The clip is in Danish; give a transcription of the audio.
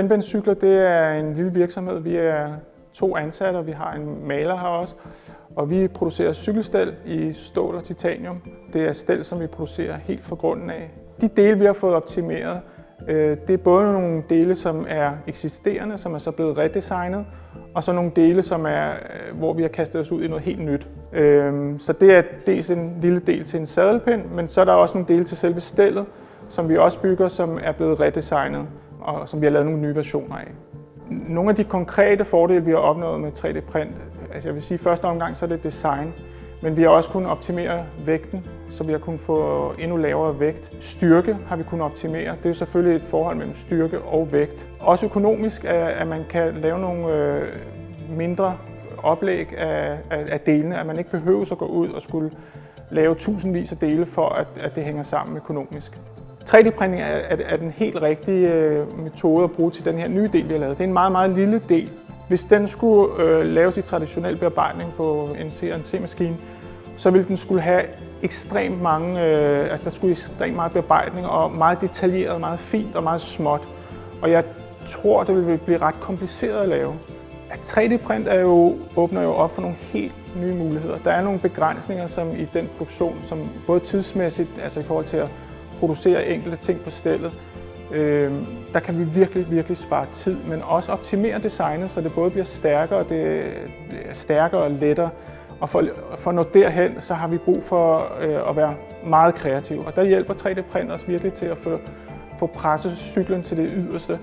Ben Cykler, det er en lille virksomhed. Vi er 2 ansatte, og vi har en maler her også. Og vi producerer cykelstel i stål og titanium. Det er stel, som vi producerer helt fra grunden af. De dele, vi har fået optimeret, det er både nogle dele, som er eksisterende, som er så blevet redesignet, og så nogle dele, som er, hvor vi har kastet os ud i noget helt nyt. Så det er dels en lille del til en sadelpind, men så er der også nogle dele til selve stellet, som vi også bygger, som er blevet redesignet, og som vi har lavet nogle nye versioner af. Nogle af de konkrete fordele, vi har opnået med 3D-print, altså jeg vil sige, i første omgang så er det design, men vi har også kunnet optimere vægten, så vi har kunnet få endnu lavere vægt. Styrke har vi kunnet optimere. Det er jo selvfølgelig et forhold mellem styrke og vægt. Også økonomisk, at man kan lave nogle mindre oplæg af delene, at man ikke behøver at gå ud og skulle lave tusindvis af dele for, at det hænger sammen økonomisk. 3D-printing er den helt rigtige metode at bruge til den her nye del, vi har lavet. Det er en meget, meget lille del. Hvis den skulle laves i traditionel bearbejdning på en CNC-maskine, så ville den skulle have ekstremt mange, der skulle ekstremt meget bearbejdning og meget detaljeret, meget fint og meget småt. Og jeg tror, det vil blive ret kompliceret at lave. 3D-print åbner jo op for nogle helt nye muligheder. Der er nogle begrænsninger som i den produktion, som både tidsmæssigt, altså i forhold til at producere enkelte ting på stellet, der kan vi virkelig spare tid, men også optimere designet, så det både bliver stærkere og lettere. Og for at nå derhen, så har vi brug for at være meget kreative. Og der hjælper 3D-print os virkelig til at få presset cyklen til det yderste.